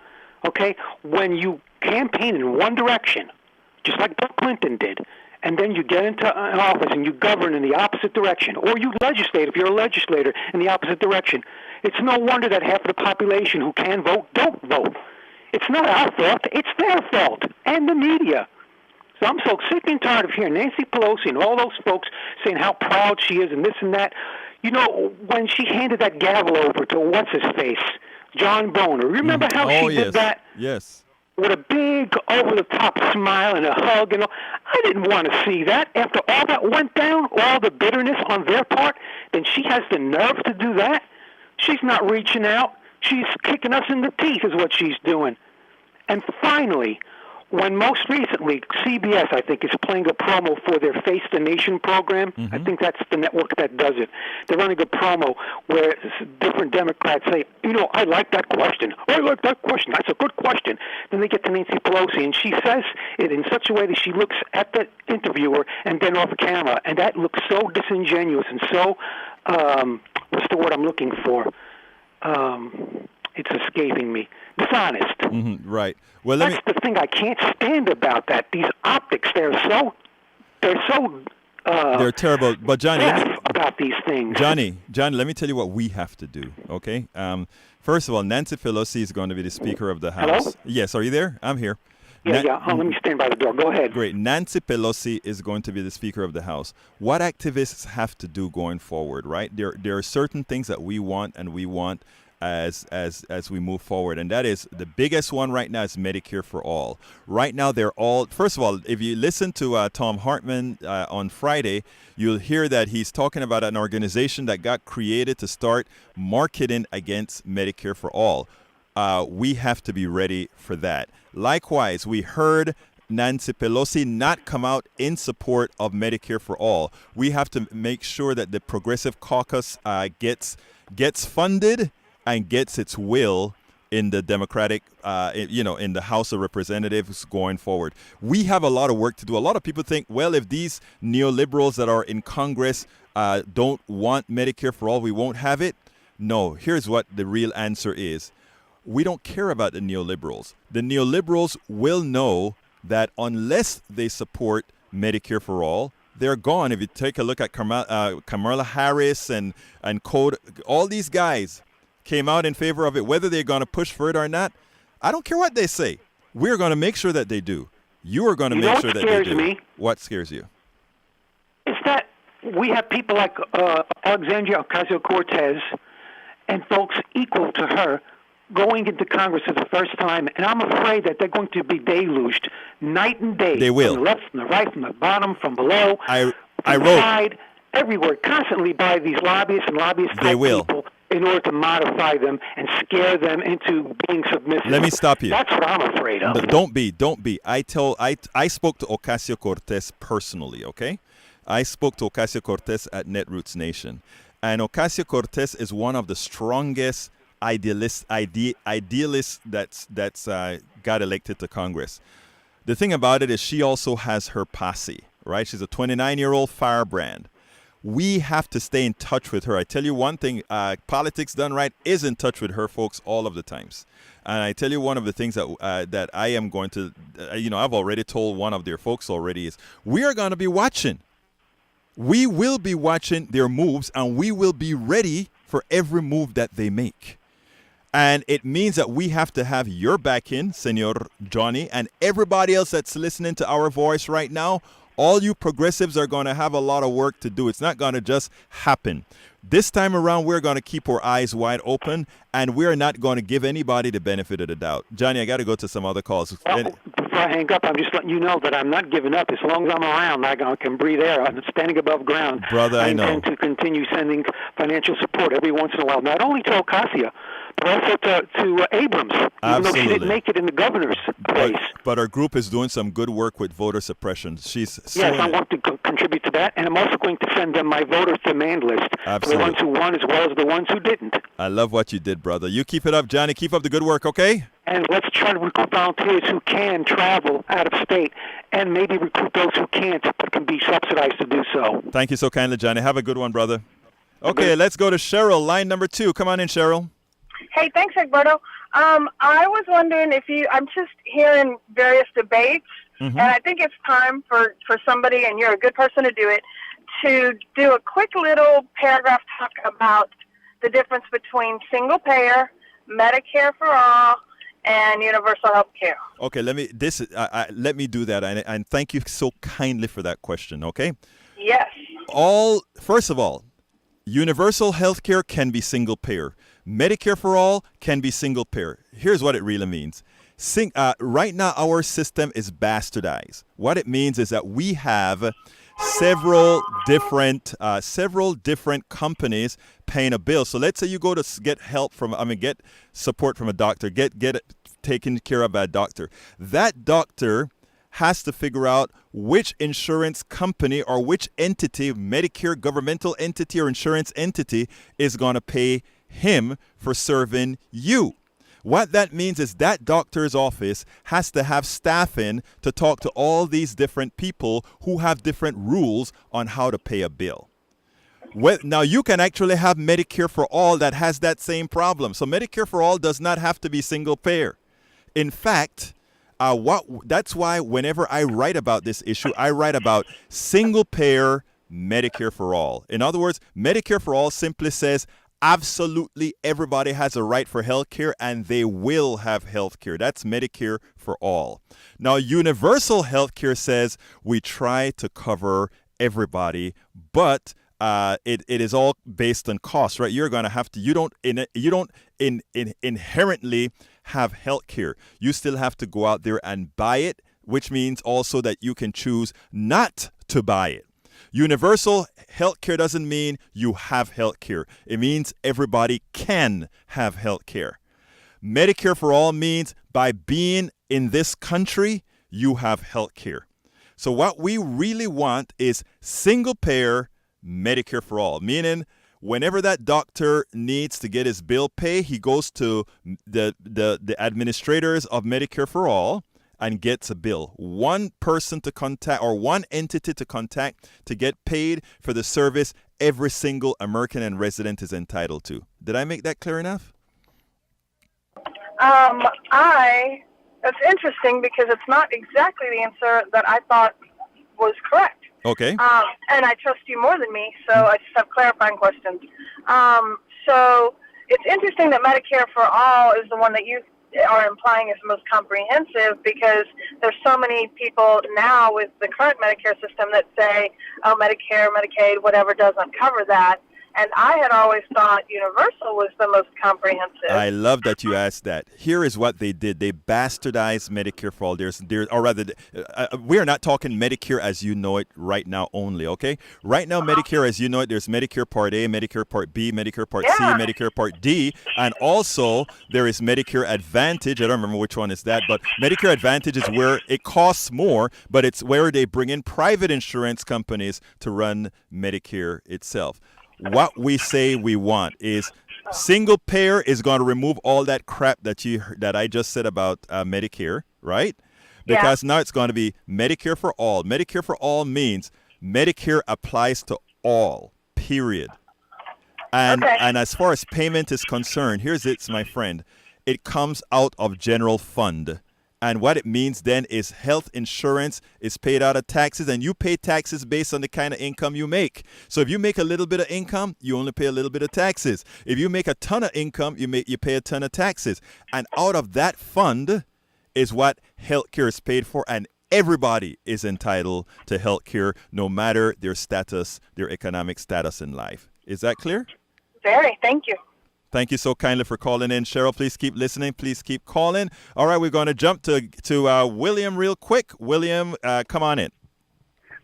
Okay? When you campaign in one direction, just like Bill Clinton did, and then you get into an office and you govern in the opposite direction, or you legislate, if you're a legislator, in the opposite direction, it's no wonder that half of the population who can vote don't vote. It's not our fault, it's their fault, and the media. So I'm so sick and tired of hearing Nancy Pelosi and all those folks saying how proud she is and this and that. When she handed that gavel over to what's-his-face, John Boner, remember how she did that? Yes. With a big, over-the-top smile and a hug. I didn't want to see that. After all that went down, all the bitterness on their part, then she has the nerve to do that? She's not reaching out. She's kicking us in the teeth is what she's doing. And finally, when most recently, CBS, I think, is playing a promo for their Face the Nation program. Mm-hmm. I think that's the network that does it. They're running a promo where different Democrats say, I like that question. I like that question. That's a good question. Then they get to Nancy Pelosi, and she says it in such a way that she looks at the interviewer and then off camera, and that looks so disingenuous and so, what's the word I'm looking for? It's escaping me. Dishonest. Mm-hmm, right. Well, that's the thing I can't stand about that. These optics, they're terrible. But Johnny, about these things. Johnny, let me tell you what we have to do. Okay. First of all, Nancy Pelosi is going to be the Speaker of the House. Hello? Yes. Are you there? I'm here. Yeah. Let me stand by the door. Go ahead. Great. Nancy Pelosi is going to be the Speaker of the House. What activists have to do going forward, right? There are certain things that we want as we move forward, and that is the biggest one right now is Medicare for all. Right now, they're all. First of all, if you listen to Tom Hartman on Friday, you'll hear that he's talking about an organization that got created to start marketing against Medicare for all. we have to be ready for that. Likewise, we heard Nancy Pelosi not come out in support of Medicare for all. We have to make sure that the Progressive Caucus gets funded and gets its will in the Democratic, in the House of Representatives going forward. We have a lot of work to do. A lot of people think, well, if these neoliberals that are in Congress don't want Medicare for all, we won't have it. No, here's what the real answer is. We don't care about the neoliberals. The neoliberals will know that unless they support Medicare for all, they're gone. If you take a look at Kamala Harris and Code, all these guys came out in favor of it. Whether they're going to push for it or not, I don't care what they say. We're going to make sure that they do. You are going to make sure that they do. Me? What scares you? It's that we have people like Alexandria Ocasio-Cortez and folks equal to her going into Congress for the first time, and I'm afraid that they're going to be deluged night and day. They will. From the left, from the right, from the bottom, from below, I from wrote, the side, everywhere, constantly by these lobbyists and lobbyist-type people in order to modify them and scare them into being submissive. Let me stop you. That's what I'm afraid of. But don't be. I spoke to Ocasio-Cortez personally, okay? I spoke to Ocasio-Cortez at Netroots Nation. And Ocasio-Cortez is one of the strongest idealists that's got elected to Congress. The thing about it is she also has her posse, right? She's a 29-year-old firebrand. We have to stay in touch with her. I tell you one thing, Politics Done Right is in touch with her folks all of the times. And I tell you one of the things that I am going to, I've already told one of their folks already is we are going to be watching. We will be watching their moves, and we will be ready for every move that they make. And it means that we have to have your back in, Senor Johnny, and everybody else that's listening to our voice right now. All you progressives are going to have a lot of work to do. It's not going to just happen. This time around, we're going to keep our eyes wide open, and we're not going to give anybody the benefit of the doubt. Johnny, I got to go to some other calls. Well, before I hang up, I'm just letting you know that I'm not giving up. As long as I'm around, I can breathe air. I'm standing above ground. Brother, I know. I intend to continue sending financial support every once in a while, not only to Ocasio, but also to Abrams, even Absolutely. though she didn't make it in the governor's race. But our group is doing some good work with voter suppression. Yes, I want to contribute to that, and I'm also going to send them my voter demand list for the ones who won as well as the ones who didn't. I love what you did, brother. You keep it up, Johnny. Keep up the good work, okay? And let's try to recruit volunteers who can travel out of state, and maybe recruit those who can't but can be subsidized to do so. Thank you so kindly, Johnny. Have a good one, brother. Okay, let's go to Cheryl, line number 2. Come on in, Cheryl. Hey, thanks, Egberto. I was wondering I'm just hearing various debates, and I think it's time for somebody, and you're a good person to do it, to do a quick little paragraph talk about the difference between single payer, Medicare for all, and universal health care. Okay, let me do that, and thank you so kindly for that question, okay? Yes. First of all, universal health care can be single payer. Medicare for all can be single payer. Here's what it really means. Right now, our system is bastardized. What it means is that we have several different companies paying a bill. So let's say you go to get get support from a doctor, get it taken care of by a doctor. That doctor has to figure out which insurance company or which entity, Medicare governmental entity or insurance entity, is going to pay him for serving you. What that means is that doctor's office has to have staff in to talk to all these different people who have different rules on how to pay a bill. Now, you can actually have Medicare for all that has that same problem. So Medicare for all does not have to be single payer. In fact, that's why whenever I write about this issue, I write about single payer Medicare for all. In other words, Medicare for all simply says absolutely everybody has a right for health care, and they will have health care. That's Medicare for all. Now, universal health care says we try to cover everybody, but it is all based on cost, right? You're going to have to, you don't inherently have health care. You still have to go out there and buy it, which means also that you can choose not to buy it. Universal health care doesn't mean you have health care. It means everybody can have health care. Medicare for all means by being in this country, you have health care. So what we really want is single payer Medicare for all, meaning whenever that doctor needs to get his bill paid, he goes to the administrators of Medicare for all and gets a bill. One person to contact or one entity to contact to get paid for the service every single American and resident is entitled to. Did I make that clear enough? That's interesting because it's not exactly the answer that I thought was correct. Okay. And I trust you more than me, so I just have clarifying questions. So it's interesting that Medicare for all is the one that you are implying is the most comprehensive, because there's so many people now with the current Medicare system that say, oh, Medicare, Medicaid, whatever doesn't cover that. And I had always thought universal was the most comprehensive. I love that you asked that. Here is what they did. They bastardized Medicare for all. We are not talking Medicare as you know it right now only, okay? Right now, Medicare as you know it, there's Medicare Part A, Medicare Part B, Medicare Part C, Medicare Part D, and also there is Medicare Advantage. I don't remember which one is that, but Medicare Advantage is where it costs more, but it's where they bring in private insurance companies to run Medicare itself. What we say we want is single payer is going to remove all that crap that I just said about Medicare, right? Because now it's going to be Medicare for all. Medicare for all means Medicare applies to all, period. And as far as payment is concerned, here's it, my friend. It comes out of general fund. And what it means then is health insurance is paid out of taxes, and you pay taxes based on the kind of income you make. So if you make a little bit of income, you only pay a little bit of taxes. If you make a ton of income, you pay a ton of taxes. And out of that fund is what health care is paid for, and everybody is entitled to health care, no matter their status, their economic status in life. Is that clear? Very. Thank you. Thank you so kindly for calling in, Cheryl. Please keep listening. Please keep calling. All right, we're going to jump to William real quick. William, come on in.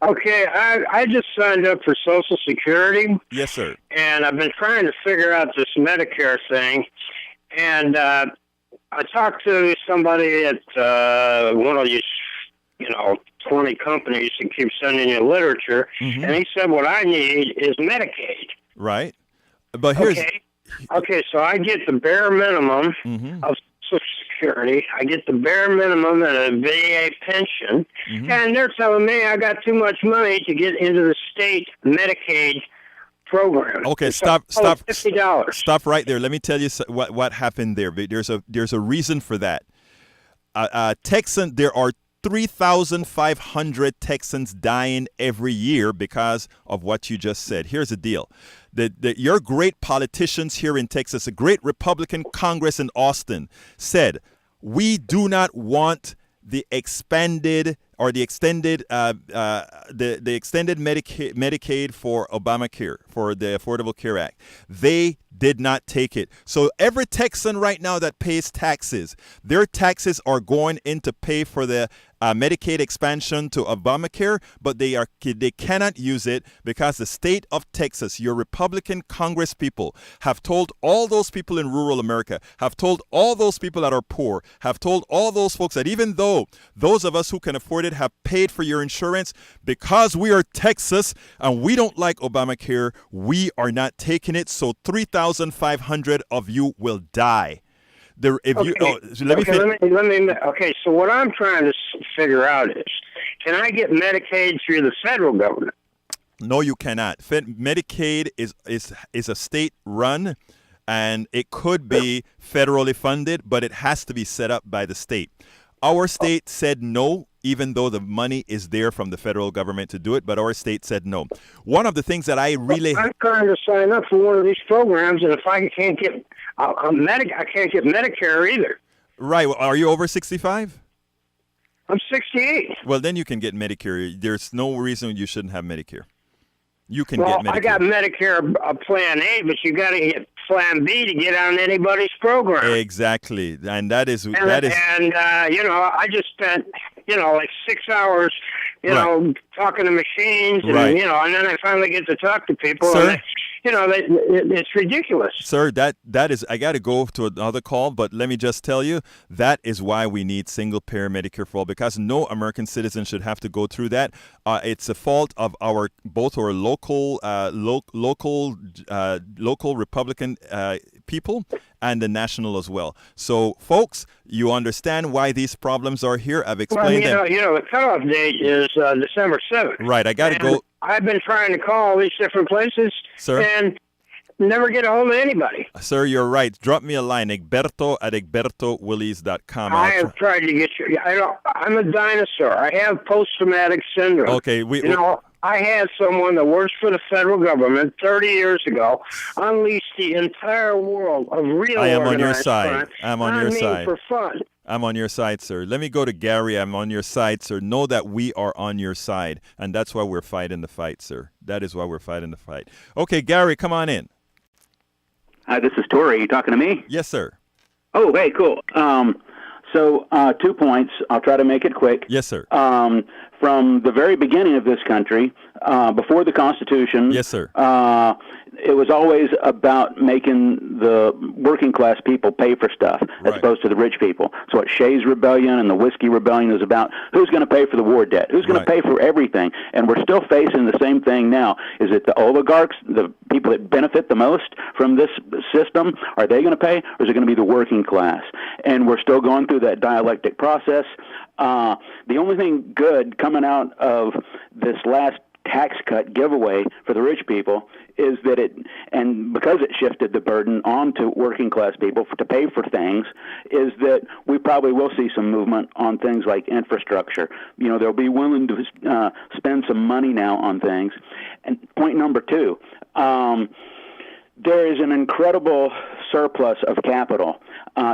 Okay, I just signed up for Social Security. Yes, sir. And I've been trying to figure out this Medicare thing. And I talked to somebody at one of these, 20 companies that keep sending you literature. Mm-hmm. And he said what I need is Medicaid. Right. But here's... Okay, so I get the bare minimum of Social Security. I get the bare minimum and a VA pension. Mm-hmm. And they're telling me I got too much money to get into the state Medicaid program. Okay, stop $50. Stop right there. Let me tell you what happened there. There's a reason for that. There are 3,500 Texans dying every year because of what you just said. Here's the deal. Your great politicians here in Texas, a great Republican Congress in Austin, said, we do not want the expanded or the extended the extended Medicaid for Obamacare, for the Affordable Care Act. They did not take it. So every Texan right now that pays taxes, their taxes are going in to pay for the Medicaid expansion to Obamacare, but they cannot use it because the state of Texas, your Republican Congress people, have told all those people in rural America, have told all those people that are poor, have told all those folks that even though those of us who can afford it have paid for your insurance, because we are Texas and we don't like Obamacare, we are not taking it. So 3,500 of you will die. So what I'm trying to figure out is, can I get Medicaid through the federal government? No, you cannot. Medicaid is a state run, and it could be federally funded, but it has to be set up by the state. Our state said no, even though the money is there from the federal government to do it, but our state said no. One of the things that I'm trying to sign up for one of these programs, and if I can't get I can't get Medicare either. Right. Well, are you over 65? I'm 68. Well, then you can get Medicare. There's no reason you shouldn't have Medicare. You can get Medicare. I got Medicare Plan A, but you got to get Plan B to get on anybody's program. Exactly, and that is. And I just spent like 6 hours, talking to machines, and right. And then I finally get to talk to people. Sir? It's ridiculous. Sir, that is, I got to go to another call, but let me just tell you, that is why we need single-payer Medicare for all, because no American citizen should have to go through that. It's a fault of both our local Republican people and the national as well. So, folks, you understand why these problems are here. I've explained them. The cutoff date is December 7th. Right, I got to go. I've been trying to call these different places, Sir? And never get a hold of anybody. Sir, you're right. Drop me a line, egberto@egbertowillies.com. I have tried to get you. I'm a dinosaur. I have post-traumatic syndrome. Okay, I had someone that works for the federal government 30 years ago unleash the entire world of real I am on your organized side. crime I'm on your side. for fun. I'm on your side, sir. Let me go to Gary. I'm on your side, sir. Know that we are on your side, and that's why we're fighting the fight, sir. That is why we're fighting the fight. Okay, Gary, come on in. Hi, this is Tori. You talking to me? Yes, sir. Oh, hey, cool. So 2 points. I'll try to make it quick. Yes, sir. From the very beginning of this country, before the Constitution, yes, sir. It was always about making the working class people pay for stuff as opposed to the rich people. So what Shays Rebellion and the Whiskey Rebellion is about, who's going to pay for the war debt? Who's going to pay for everything? And we're still facing the same thing now. Is it the oligarchs, the people that benefit the most from this system? Are they going to pay, or is it going to be the working class? And we're still going through that dialectic process. The only thing good coming out of this last tax cut giveaway for the rich people is that because it shifted the burden onto working class people to pay for things, is that we probably will see some movement on things like infrastructure. They'll be willing to spend some money now on things. And point number 2, there is an incredible surplus of capital.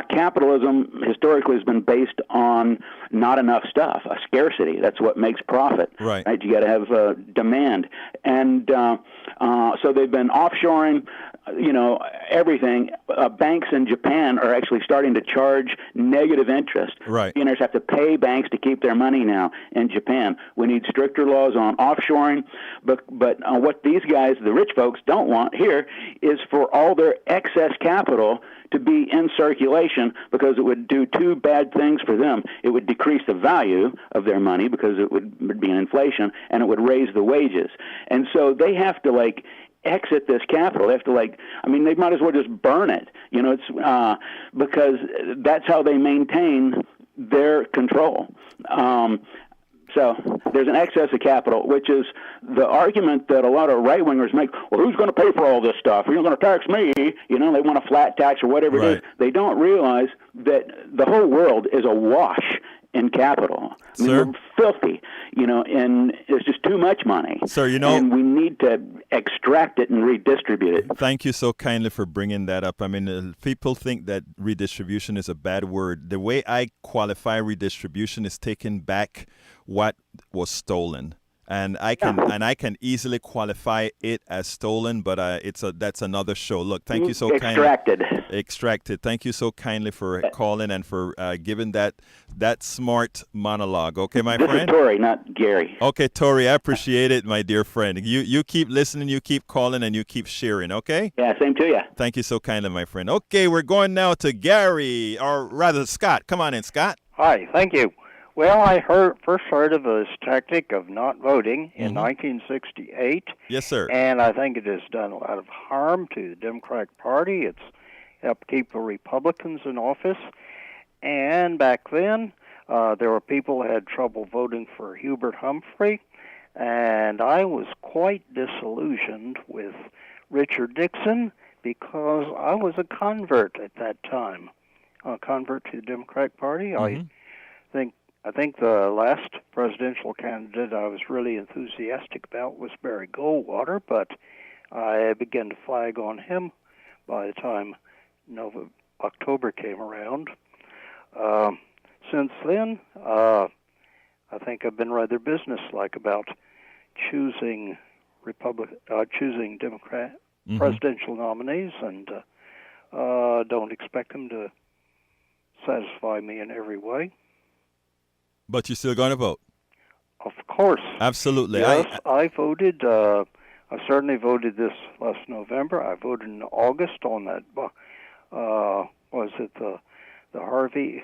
Capitalism historically has been based on not enough stuff, a scarcity. That's what makes profit. Right? You got to have demand, and so they've been offshoring. Everything. Banks in Japan are actually starting to charge negative interest. Right. Billionaires have to pay banks to keep their money now in Japan. We need stricter laws on offshoring. But what these guys, the rich folks, don't want here is for all their excess capital to be in circulation, because it would do two bad things for them. It would decrease the value of their money because it would be an inflation, and it would raise the wages. And so they have to exit this capital. They have to they might as well just burn it. It's because that's how they maintain their control. So there's an excess of capital, which is the argument that a lot of right-wingers make. Well, who's going to pay for all this stuff? You're going to tax me. They want a flat tax or whatever it is. They don't realize that the whole world is awash in capital. We're filthy, and it's just too much money. Sir, and we need to extract it and redistribute it. Thank you so kindly for bringing that up. People think that redistribution is a bad word. The way I qualify redistribution is taking back what was stolen. And I can easily qualify it as stolen, but that's another show. Look, thank you so kindly. Extracted. Thank you so kindly for calling and for giving that smart monologue. Okay, my friend. This is Tori, not Gary. Okay, Tori, I appreciate it, my dear friend. You keep listening, you keep calling, and you keep sharing. Okay. Yeah, same to you. Thank you so kindly, my friend. Okay, we're going now to Gary, or rather Scott. Come on in, Scott. Hi, thank you. Well, I first heard of this tactic of not voting in 1968. Yes, sir. And I think it has done a lot of harm to the Democratic Party. It's helped keep the Republicans in office. And back then, there were people who had trouble voting for Hubert Humphrey. And I was quite disillusioned with Richard Nixon because I was a convert at that time, a convert to the Democratic Party. I think the last presidential candidate I was really enthusiastic about was Barry Goldwater, but I began to flag on him by the time October came around. Since then, I think I've been rather businesslike about choosing Democrat presidential nominees, and don't expect them to satisfy me in every way. But you're still going to vote? Of course. Absolutely. Yes, I voted I certainly voted this last November. I voted in August on that. Was it the Harvey?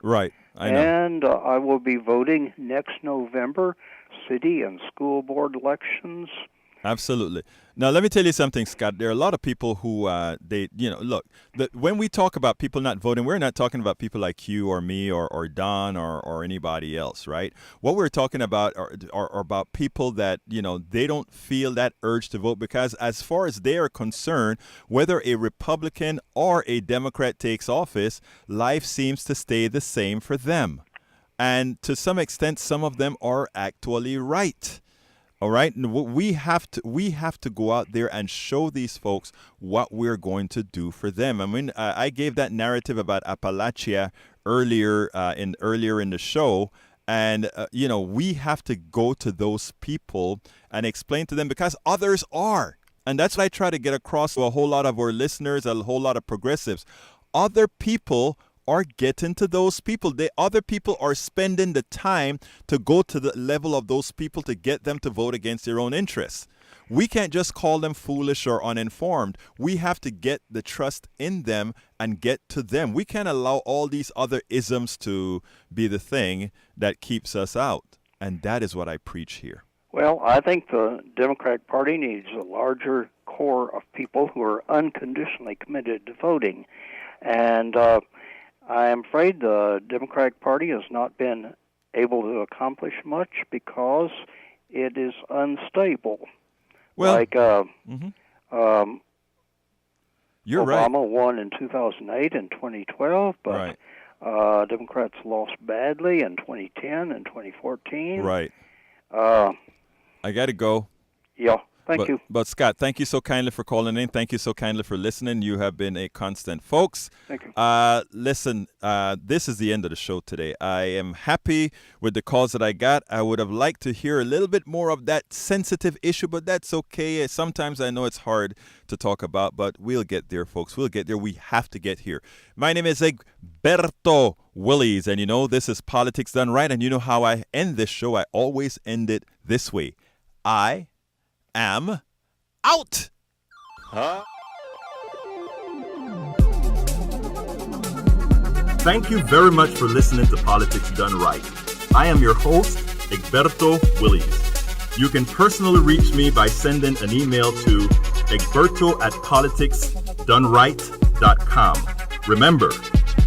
Right. I know. And I will be voting next November, city and school board elections. Absolutely. Now, let me tell you something, Scott. There are a lot of people who, look, when we talk about people not voting, we're not talking about people like you or me or Don or anybody else, right? What we're talking about are about people that, they don't feel that urge to vote because as far as they are concerned, whether a Republican or a Democrat takes office, life seems to stay the same for them. And to some extent, some of them are actually right. All right, we have to go out there and show these folks what we're going to do for them. I mean, I gave that narrative about Appalachia earlier in the show, and we have to go to those people and explain to them because others are, and that's what I try to get across to a whole lot of our listeners, a whole lot of progressives. Other people are getting to those people. Other people are spending the time to go to the level of those people to get them to vote against their own interests. We can't just call them foolish or uninformed. We have to get the trust in them and get to them. We can't allow all these other isms to be the thing that keeps us out. And that is what I preach here. Well, I think the Democratic Party needs a larger core of people who are unconditionally committed to voting. And I am afraid the Democratic Party has not been able to accomplish much because it is unstable. Well, You're Obama right. won in 2008 and 2012, but right. Democrats lost badly in 2010 and 2014. Right. I got to go. Yeah. Thank you. But Scott, thank you so kindly for calling in. Thank you so kindly for listening. You have been a constant. Folks, thank you. Listen, this is the end of the show today. I am happy with the calls that I got. I would have liked to hear a little bit more of that sensitive issue, but that's okay. Sometimes I know it's hard to talk about, but we'll get there, folks. We'll get there. We have to get here. My name is Egberto Willies, and this is Politics Done Right, and you know how I end this show. I always end it this way. I am out. Thank you very much for listening to Politics Done Right. I am your host, Egberto Willies. You can personally reach me by sending an email to egberto@politicsdoneright.com. Remember,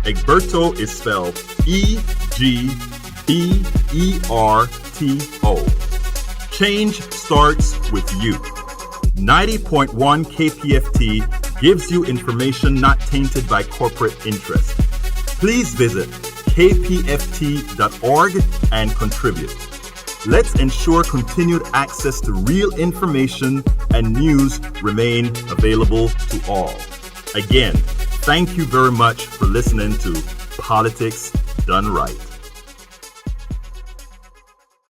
Egberto is spelled E-G-B-E-R-T-O. Change starts with you. 90.1 KPFT gives you information not tainted by corporate interest. Please visit kpft.org and contribute. Let's ensure continued access to real information and news remain available to all. Again, thank you very much for listening to Politics Done Right.